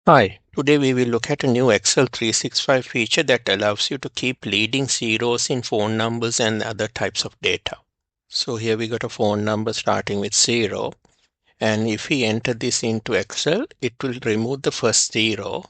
Hi, today we will look at a new Excel 365 feature that allows you to keep leading zeros in phone numbers and other types of data. So here we got a phone number starting with 0, and if we enter this into Excel, it will remove the first 0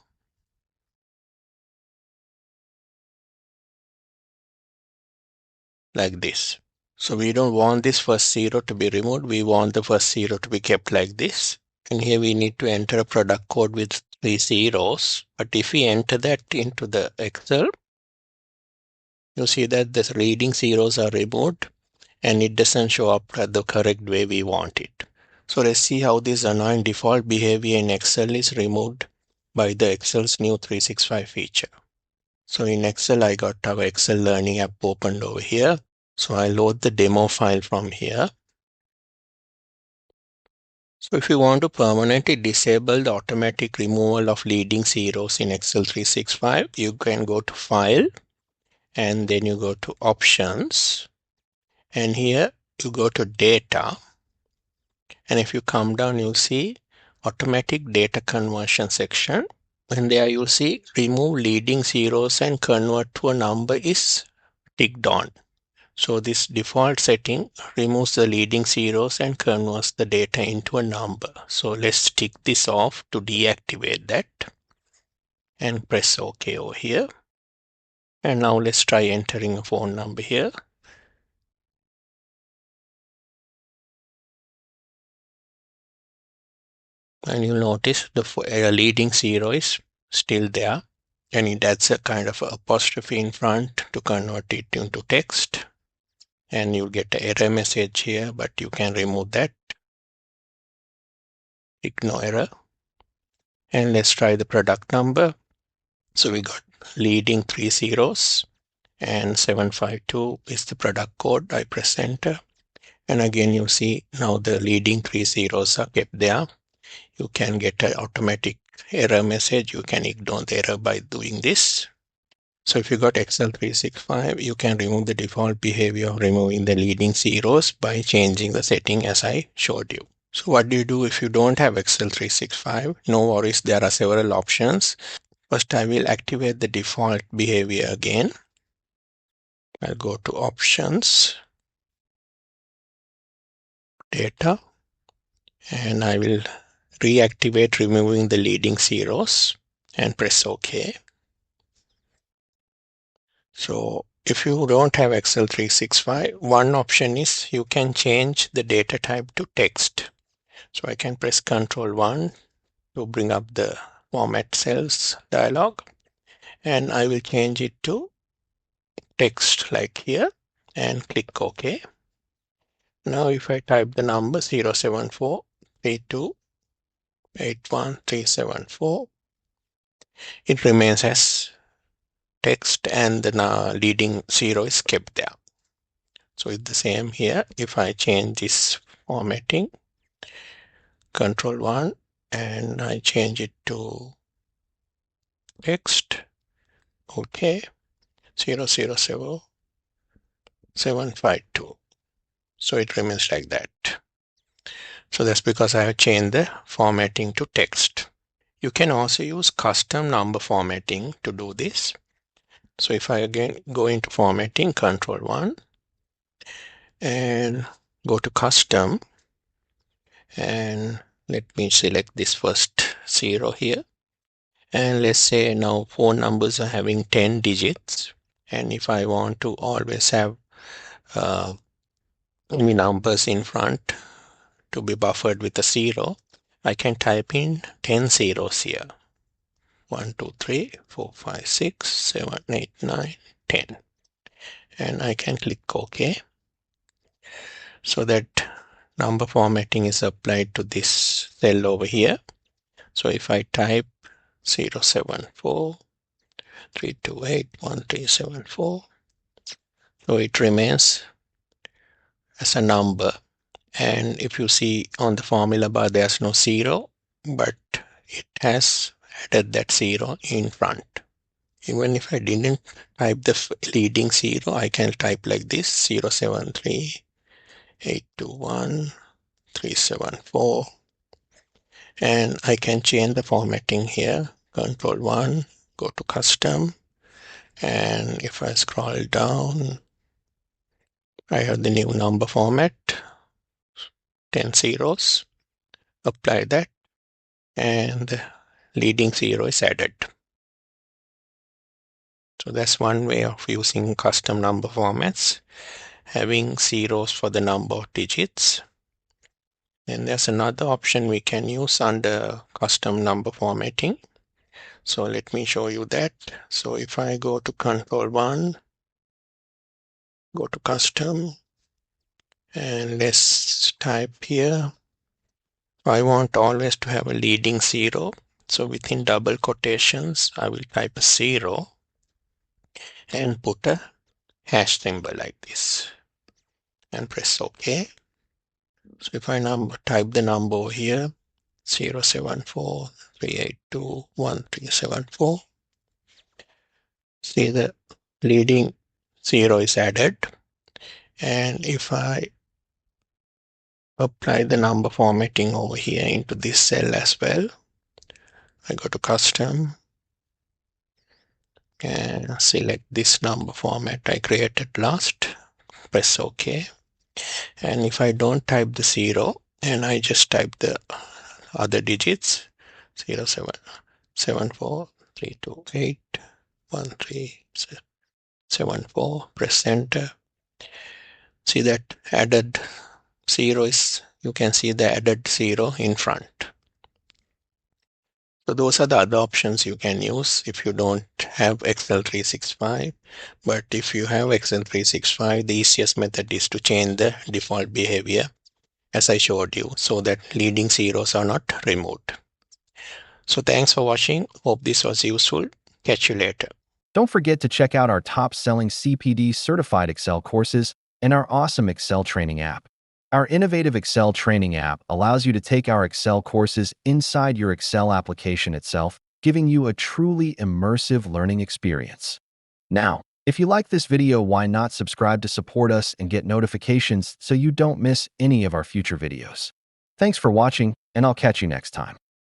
like this. So we don't want this first 0 to be removed, we want the first 0 to be kept like this. And here we need to enter a product code with 3 zeros, but if we enter that into the Excel, you see that the leading zeros are removed and it doesn't show up the correct way we want it. So let's see how this annoying default behavior in Excel is removed by the Excel's new 365 feature. So in Excel, I got our Excel Learning app opened over here. So I load the demo file from here. So if you want to permanently disable the automatic removal of leading zeros in Excel 365, you can go to File and then you go to Options, and here you go to Data, and if you come down you'll see Automatic Data Conversion section, and there you'll see Remove Leading Zeros and Convert to a Number is ticked on. So this default setting removes the leading zeros and converts the data into a number. So let's tick this off to deactivate that and press OK over here. And now let's try entering a phone number here. And you'll notice the leading zero is still there, and it adds a kind of apostrophe in front to convert it into text. And you'll get an error message here, but you can remove that. Ignore error. And let's try the product number. So we got leading 3 zeros and 752 is the product code. I press enter. And again, you see now the leading 3 zeros are kept there. You can get an automatic error message. You can ignore the error by doing this. So if you got Excel 365, you can remove the default behavior of removing the leading zeros by changing the setting as I showed you. So what do you do if you don't have Excel 365? No worries, there are several options. First, I will activate the default behavior again. I'll go to Options, Data, and I will reactivate removing the leading zeros and press OK. So if you don't have Excel 365, one option is you can change the data type to text. So I can press Ctrl 1 to bring up the Format Cells dialog, and I will change it to text like here and click OK. Now if I type the number 074328137, it remains as text and the leading zero is kept there. So it's the same here. If I change this formatting, Control 1, and I change it to text, OK, 000752. So it remains like that. So that's because I have changed the formatting to text. You can also use custom number formatting to do this. So if I again go into formatting, Control 1, and go to custom, and let me select this first 0 here. And let's say now phone numbers are having 10 digits. And if I want to always have any numbers in front to be buffered with a 0, I can type in 10 zeros here. 1, 2, 3, 4, 5, 6, 7, 8, 9, 10. And I can click OK. So that number formatting is applied to this cell over here. So if I type 074328137, so it remains as a number. And if you see on the formula bar, there's no 0, but it has added that 0 in front. Even if I didn't type the leading 0, I can type like this: 07382137, And I can change the formatting here. Control 1, go to custom, and if I scroll down, I have the new number format, 10 zeros. Apply that, and the leading zero is added. So that's one way of using custom number formats, having zeros for the number of digits. And there's another option we can use under custom number formatting. So let me show you that. So if I go to Control 1, go to custom, and let's type here. I want always to have a leading zero. So within double quotations, I will type a 0 and put a hash symbol like this and press OK. So if I type the number over here, 0743821 see the leading zero is added. And if I apply the number formatting over here into this cell as well, I go to custom and select this number format I created last, press OK. And if I don't type the 0 and I just type the other digits, 07743281374, press enter. See that added 0 is, you can see the added 0 in front. So those are the other options you can use if you don't have Excel 365. But if you have Excel 365, the easiest method is to change the default behavior as I showed you, so that leading zeros are not removed. So thanks for watching. Hope this was useful. Catch you later. Don't forget to check out our top-selling CPD certified Excel courses and our awesome Excel training app. Our innovative Excel training app allows you to take our Excel courses inside your Excel application itself, giving you a truly immersive learning experience. Now, if you like this video, why not subscribe to support us and get notifications so you don't miss any of our future videos. Thanks for watching, and I'll catch you next time.